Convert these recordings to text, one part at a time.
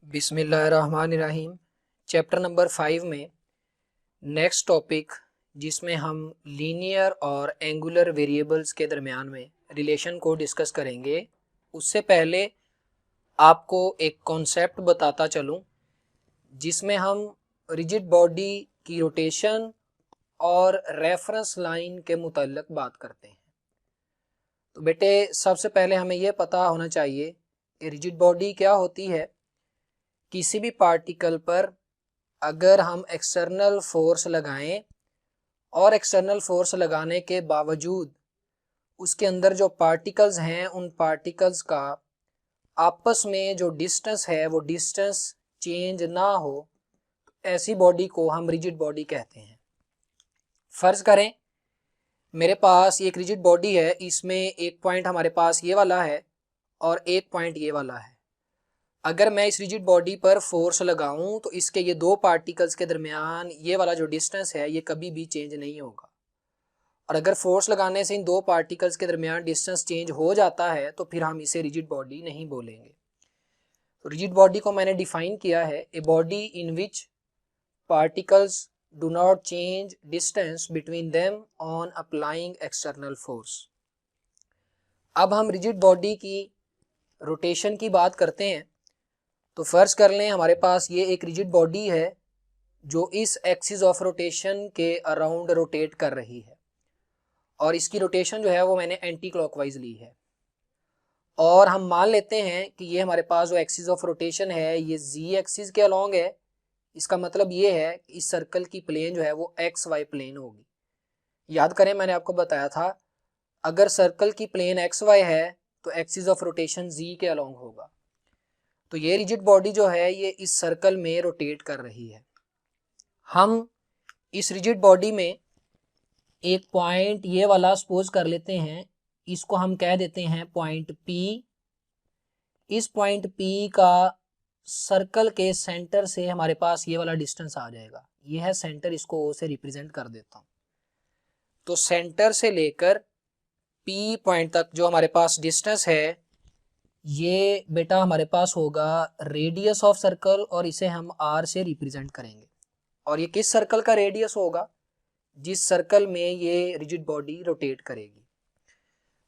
बिस्मिल्लाहिर्रहमानिर्रहीम। Chapter number 5 में next topic जिसमें हम लीनियर और एंगुलर वेरिएबल्स के दरमियान में रिलेशन को डिस्कस करेंगे, उससे पहले आपको एक कॉन्सेप्ट बताता चलूं जिसमें हम रिजिड बॉडी की रोटेशन और रेफरेंस लाइन के मुतल्लिक बात करते हैं। तो बेटे सबसे पहले हमें यह पता होना चाहिए कि रिजिड बॉडी क्या होती है। किसी भी पार्टिकल पर अगर हम एक्सटर्नल फोर्स लगाएं और एक्सटर्नल फोर्स लगाने के बावजूद उसके अंदर जो पार्टिकल्स हैं उन पार्टिकल्स का आपस में जो डिस्टेंस है वो डिस्टेंस चेंज ना हो, ऐसी बॉडी को हम रिजिड बॉडी कहते हैं। फ़र्ज़ करें मेरे पास एक रिजिड बॉडी है, इसमें एक पॉइंट हमारे पास ये वाला है और एक पॉइंट ये वाला है। अगर मैं इस रिजिड बॉडी पर फोर्स लगाऊं तो इसके ये दो पार्टिकल्स के दरमियान ये वाला जो डिस्टेंस है ये कभी भी चेंज नहीं होगा। और अगर फोर्स लगाने से इन दो पार्टिकल्स के दरमियान डिस्टेंस चेंज हो जाता है तो फिर हम इसे रिजिड बॉडी नहीं बोलेंगे। तो रिजिड बॉडी को मैंने डिफाइन किया है, a body in which particles do not change distance between them on applying external force. अब हम रिजिड बॉडी की रोटेशन की बात करते हैं। तो फ़र्ज़ कर लें हमारे पास ये एक रिजिड बॉडी है जो इस एक्सिस ऑफ रोटेशन के अराउंड रोटेट कर रही है और इसकी रोटेशन जो है वो मैंने एंटी क्लॉकवाइज ली है। और हम मान लेते हैं कि ये हमारे पास जो एक्सिस ऑफ रोटेशन है ये जी एक्सिस के अलोंग है। इसका मतलब ये है कि इस सर्कल की प्लेन जो है वो एक्स वाई प्लेन होगी। याद करें मैंने आपको बताया था अगर सर्कल की प्लेन एक्स वाई है तो एक्सिस ऑफ रोटेशन जी के अलोंग होगा। तो ये रिजिड बॉडी जो है ये इस सर्कल में रोटेट कर रही है। हम इस रिजिड बॉडी में एक पॉइंट ये वाला सपोज कर लेते हैं, इसको हम कह देते हैं पॉइंट P। इस पॉइंट P का सर्कल के सेंटर से हमारे पास ये वाला डिस्टेंस आ जाएगा। ये है सेंटर, इसको O से रिप्रेजेंट कर देता हूँ। तो सेंटर से लेकर P पॉइंट तक जो हमारे पास डिस्टेंस है ये बेटा हमारे पास होगा रेडियस ऑफ सर्कल और इसे हम R से रिप्रेजेंट करेंगे। और ये किस सर्कल का रेडियस होगा? जिस सर्कल में ये रिजिड बॉडी रोटेट करेगी।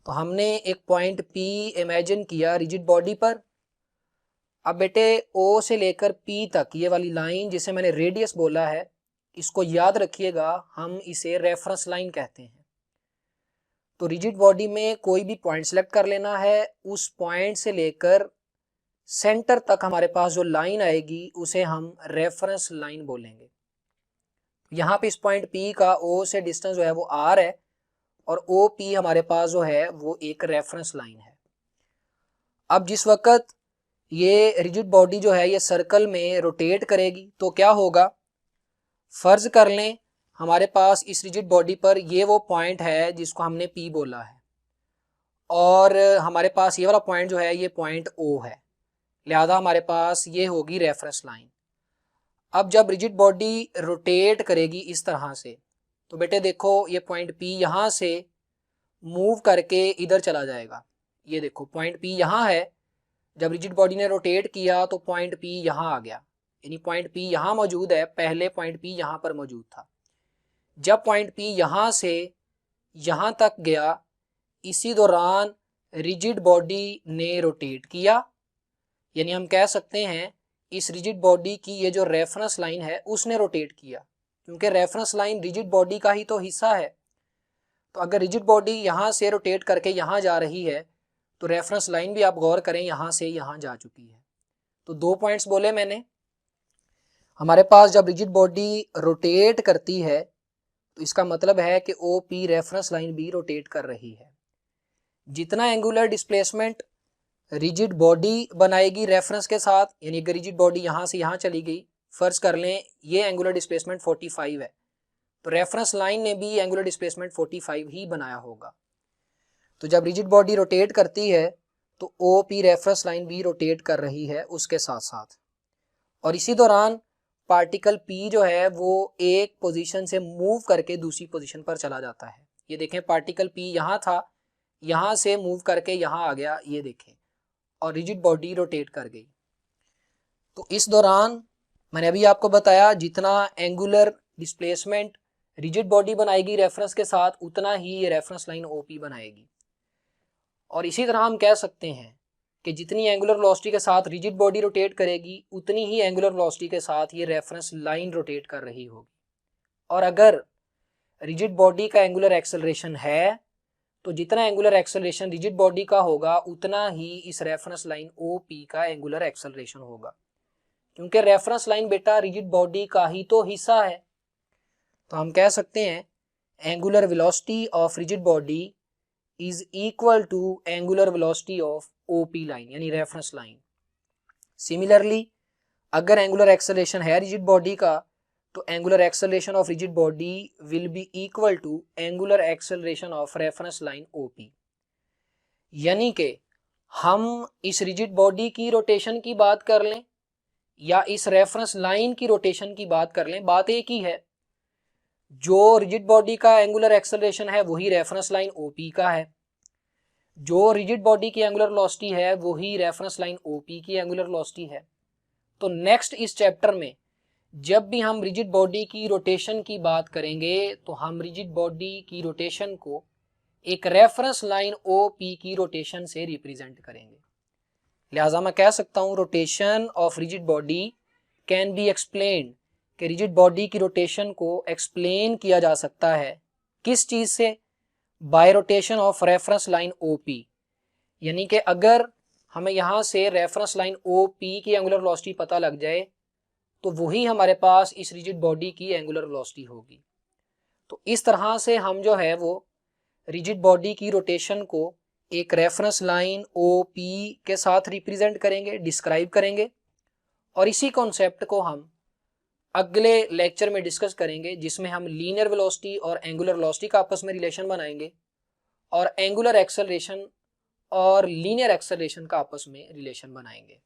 तो हमने एक पॉइंट P इमेजिन किया रिजिड बॉडी पर। अब बेटे O से लेकर P तक ये वाली लाइन जिसे मैंने रेडियस बोला है, इसको याद रखिएगा, हम इसे रेफरेंस लाइन कहते हैं। तो रिजिड बॉडी में कोई भी पॉइंट सेलेक्ट कर लेना है, उस पॉइंट से लेकर सेंटर तक हमारे पास जो लाइन आएगी उसे हम रेफरेंस लाइन बोलेंगे। यहाँ पे इस पॉइंट P का O से डिस्टेंस जो है वो R है और OP हमारे पास जो है वो एक रेफरेंस लाइन है। अब जिस वक्त ये रिजिड बॉडी जो है ये सर्कल में रोटेट करेगी तो क्या होगा? फर्ज कर लें हमारे पास इस रिजिड बॉडी पर ये वो पॉइंट है जिसको हमने P बोला है और हमारे पास ये वाला पॉइंट जो है ये पॉइंट O है, लिहाजा हमारे पास ये होगी रेफरेंस लाइन। अब जब रिजिड बॉडी रोटेट करेगी इस तरह से तो बेटे देखो ये पॉइंट P यहाँ से मूव करके इधर चला जाएगा। ये देखो पॉइंट P यहाँ है, जब रिजिड बॉडी ने रोटेट किया तो पॉइंट P यहाँ आ गया, यानी पॉइंट P यहाँ मौजूद है, पहले पॉइंट P यहाँ पर मौजूद था। जब पॉइंट P यहाँ से यहाँ तक गया, इसी दौरान रिजिड बॉडी ने रोटेट किया, यानी हम कह सकते हैं इस रिजिड बॉडी की ये जो रेफरेंस लाइन है उसने रोटेट किया, क्योंकि रेफरेंस लाइन रिजिड बॉडी का ही तो हिस्सा है। तो अगर रिजिड बॉडी यहाँ से रोटेट करके यहाँ जा रही है तो रेफरेंस लाइन भी आप गौर करें यहाँ से यहाँ जा चुकी है। तो दो पॉइंट्स बोले मैंने। हमारे पास जब रिजिड बॉडी रोटेट करती है तो इसका मतलब है कि OP रेफरेंस लाइन भी रोटेट कर रही है। जितना एंगुलर डिस्प्लेसमेंट रिजिड बॉडी बनाएगी रेफरेंस के साथ, यानी अगर रिजिड बॉडी यहाँ से यहाँ चली गई, फर्ज कर लें ये एंगुलर डिस्प्लेसमेंट 45 है, तो रेफरेंस लाइन ने भी एंगुलर डिस्प्लेसमेंट 45 ही बनाया होगा। तो जब रिजिड बॉडी रोटेट करती है तो OP रेफरेंस लाइन भी रोटेट कर रही है उसके साथ साथ। और इसी दौरान पार्टिकल P जो है वो एक पोजीशन से मूव करके दूसरी पोजीशन पर चला जाता है। ये देखें पार्टिकल P यहाँ था, यहाँ से मूव करके यहाँ आ गया, ये देखें, और रिजिड बॉडी रोटेट कर गई। तो इस दौरान मैंने अभी आपको बताया जितना एंगुलर डिस्प्लेसमेंट रिजिड बॉडी बनाएगी रेफरेंस के साथ, उतना ही ये रेफरेंस लाइन ओपी बनाएगी। और इसी तरह हम कह सकते हैं कि जितनी एंगुलर वेलोसिटी के साथ रिजिड बॉडी रोटेट करेगी, उतनी ही एंगुलर वेलोसिटी के साथ ये रेफरेंस लाइन रोटेट कर रही होगी। और अगर रिजिड बॉडी का एंगुलर एक्सेलरेशन है, तो जितना एंगुलर एक्सेलरेशन रिजिड बॉडी का होगा, उतना ही इस रेफरेंस लाइन OP का एंगुलर एक्सेलरेशन होगा, क्योंकि रेफरेंस लाइन बेटा रिजिड बॉडी का ही तो हिस्सा है। तो हम कह सकते हैं angular velocity of rigid body is equal to angular velocity of OP line, यानी रेफरेंस लाइन। सिमिलरली अगर एंगुलर एक्सेलरेशन है रिजिड बॉडी का, तो angular acceleration of rigid body will be equal to angular acceleration of reference line OP। यानी कि हम इस rigid body की रोटेशन की बात कर लें या इस रेफरेंस लाइन की रोटेशन की बात कर लें, बात एक ही है। जो रिजिड बॉडी का एंगुलर एक्सेलरेशन है वही रेफरेंस लाइन OP का है, जो रिजिड बॉडी की एंगुलर वेलोसिटी है वही रेफरेंस लाइन OP की एंगुलर वेलोसिटी है। तो नेक्स्ट इस चैप्टर में जब भी हम रिजिड बॉडी की रोटेशन की बात करेंगे, तो हम रिजिड बॉडी की रोटेशन को एक रेफरेंस लाइन OP की रोटेशन से रिप्रेजेंट करेंगे। लिहाजा मैं कह सकता हूं rotation of rigid body can be explained, कि रिजिड बॉडी की रोटेशन को एक्सप्लेन किया जा सकता है किस चीज से? Bye rotation of reference line OP। यानी कि अगर हमें यहाँ से रेफरेंस लाइन OP की एंगुलर वेलोसिटी पता लग जाए, तो वही हमारे पास इस रिजिड बॉडी की एंगुलर वेलोसिटी होगी। तो इस तरह से हम जो है वो रिजिड बॉडी की रोटेशन को एक रेफरेंस लाइन OP के साथ रिप्रेजेंट करेंगे, डिस्क्राइब करेंगे। और इसी कॉन्सेप्ट को हम अगले लेक्चर में डिस्कस करेंगे, जिसमें हम लीनियर वेलोसिटी और एंगुलर वेलोसिटी का आपस में रिलेशन बनाएंगे और एंगुलर एक्सेलरेशन और लीनियर एक्सेलरेशन का आपस में रिलेशन बनाएंगे।